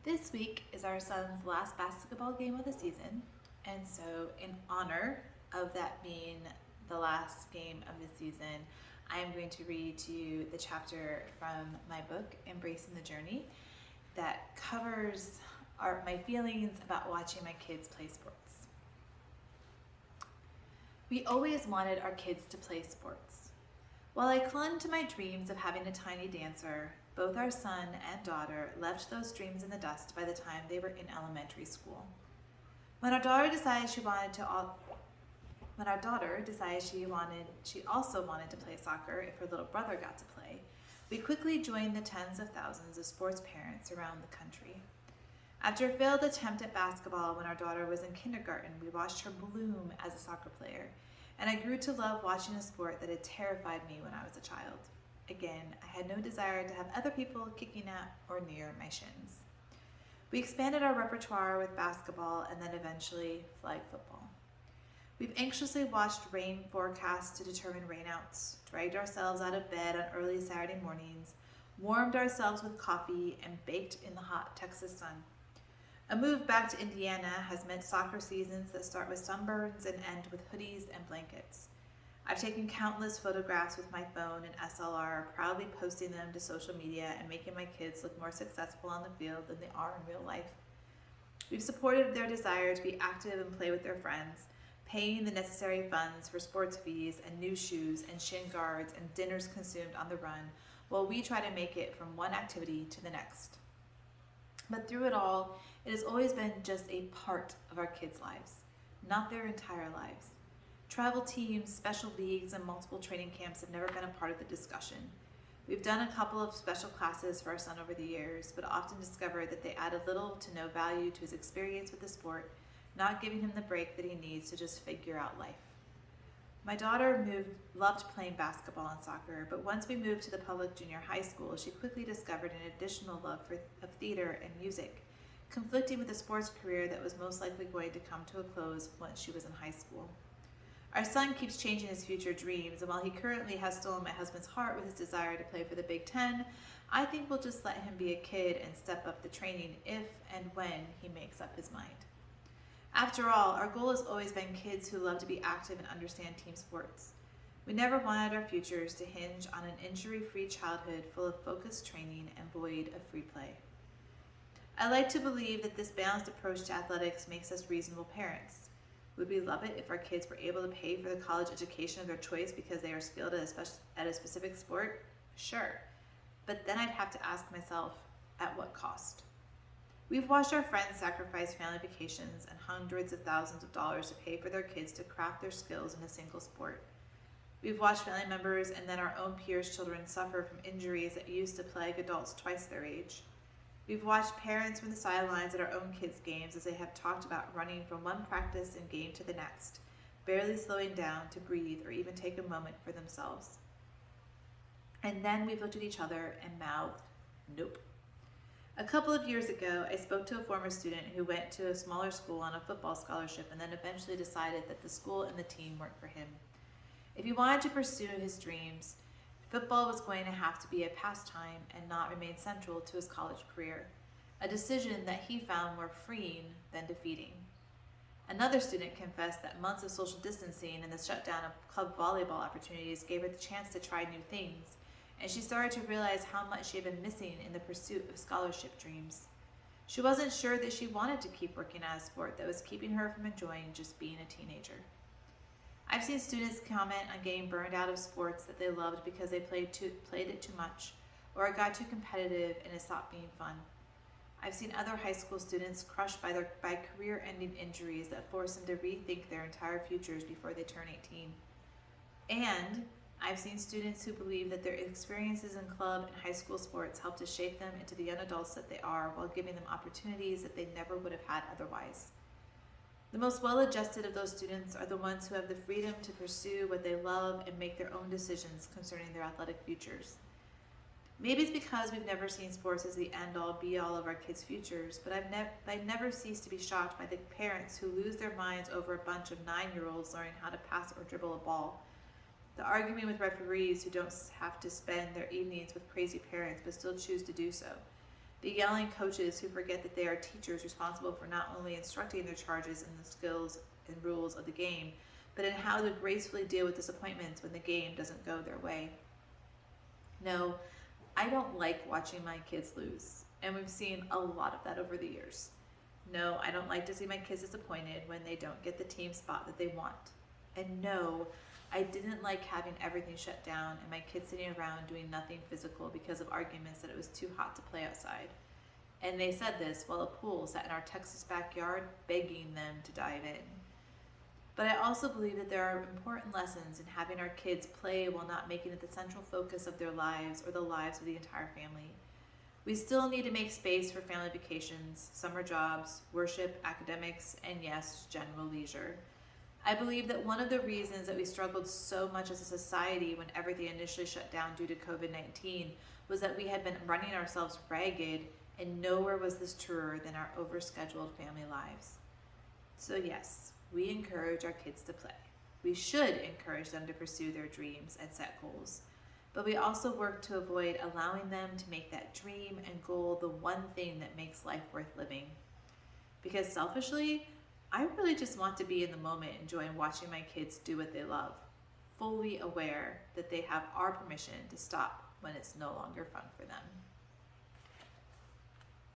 This week is our son's last basketball game of the season, and so in honor of that being the last game of the season, I am going to read to you the chapter from my book, Embracing the Journey, that covers my feelings about watching my kids play sports. We always wanted our kids to play sports. While I clung to my dreams of having a tiny dancer, both our son and daughter left those dreams in the dust by the time they were in elementary school. When our daughter decided she also wanted to play soccer if her little brother got to play, we quickly joined the tens of thousands of sports parents around the country. After a failed attempt at basketball when our daughter was in kindergarten, we watched her bloom as a soccer player, and I grew to love watching a sport that had terrified me when I was a child. Again, I had no desire to have other people kicking at or near my shins. We expanded our repertoire with basketball and then eventually flag football. We've anxiously watched rain forecasts to determine rainouts, dragged ourselves out of bed on early Saturday mornings, warmed ourselves with coffee, and baked in the hot Texas sun. A move back to Indiana has meant soccer seasons that start with sunburns and end with hoodies and blankets. I've taken countless photographs with my phone and SLR, proudly posting them to social media and making my kids look more successful on the field than they are in real life. We've supported their desire to be active and play with their friends, paying the necessary funds for sports fees and new shoes and shin guards and dinners consumed on the run, while we try to make it from one activity to the next. But through it all, it has always been just a part of our kids' lives, not their entire lives. Travel teams, special leagues, and multiple training camps have never been a part of the discussion. We've done a couple of special classes for our son over the years, but often discovered that they added little to no value to his experience with the sport, not giving him the break that he needs to just figure out life. My daughter loved playing basketball and soccer, but once we moved to the public junior high school, she quickly discovered an additional love of theater and music, conflicting with a sports career that was most likely going to come to a close once she was in high school. Our son keeps changing his future dreams, and while he currently has stolen my husband's heart with his desire to play for the Big Ten, I think we'll just let him be a kid and step up the training if and when he makes up his mind. After all, our goal has always been kids who love to be active and understand team sports. We never wanted our futures to hinge on an injury-free childhood full of focused training and void of free play. I like to believe that this balanced approach to athletics makes us reasonable parents. Would we love it if our kids were able to pay for the college education of their choice because they are skilled at a specific sport? Sure. But then I'd have to ask myself, at what cost? We've watched our friends sacrifice family vacations and hundreds of thousands of dollars to pay for their kids to craft their skills in a single sport. We've watched family members and then our own peers' children suffer from injuries that used to plague adults twice their age. We've watched parents from the sidelines at our own kids' games as they have talked about running from one practice and game to the next, barely slowing down to breathe or even take a moment for themselves. And then we've looked at each other and mouthed, nope. A couple of years ago, I spoke to a former student who went to a smaller school on a football scholarship and then eventually decided that the school and the team weren't for him. If he wanted to pursue his dreams, football was going to have to be a pastime and not remain central to his college career, a decision that he found more freeing than defeating. Another student confessed that months of social distancing and the shutdown of club volleyball opportunities gave her the chance to try new things, and she started to realize how much she had been missing in the pursuit of scholarship dreams. She wasn't sure that she wanted to keep working at a sport that was keeping her from enjoying just being a teenager. I've seen students comment on getting burned out of sports that they loved because they played it too much, or it got too competitive and it stopped being fun. I've seen other high school students crushed by career-ending injuries that force them to rethink their entire futures before they turn 18. And I've seen students who believe that their experiences in club and high school sports help to shape them into the young adults that they are while giving them opportunities that they never would have had otherwise. The most well-adjusted of those students are the ones who have the freedom to pursue what they love and make their own decisions concerning their athletic futures. Maybe it's because we've never seen sports as the end-all, be-all of our kids' futures, but I never cease to be shocked by the parents who lose their minds over a bunch of 9-year-olds learning how to pass or dribble a ball. The arguing with referees who don't have to spend their evenings with crazy parents but still choose to do so. the yelling coaches who forget that they are teachers responsible for not only instructing their charges in the skills and rules of the game, but in how to gracefully deal with disappointments when the game doesn't go their way. No, I don't like watching my kids lose, and we've seen a lot of that over the years. No, I don't like to see my kids disappointed when they don't get the team spot that they want. And no, I didn't like having everything shut down and my kids sitting around doing nothing physical because of arguments that it was too hot to play outside. And they said this while a pool sat in our Texas backyard begging them to dive in. But I also believe that there are important lessons in having our kids play while not making it the central focus of their lives or the lives of the entire family. We still need to make space for family vacations, summer jobs, worship, academics, and yes, general leisure. I believe that one of the reasons that we struggled so much as a society when everything initially shut down due to COVID-19 was that we had been running ourselves ragged, and nowhere was this truer than our overscheduled family lives. So yes, we encourage our kids to play. We should encourage them to pursue their dreams and set goals. But we also work to avoid allowing them to make that dream and goal the one thing that makes life worth living. Because selfishly, I really just want to be in the moment enjoying watching my kids do what they love, fully aware that they have our permission to stop when it's no longer fun for them.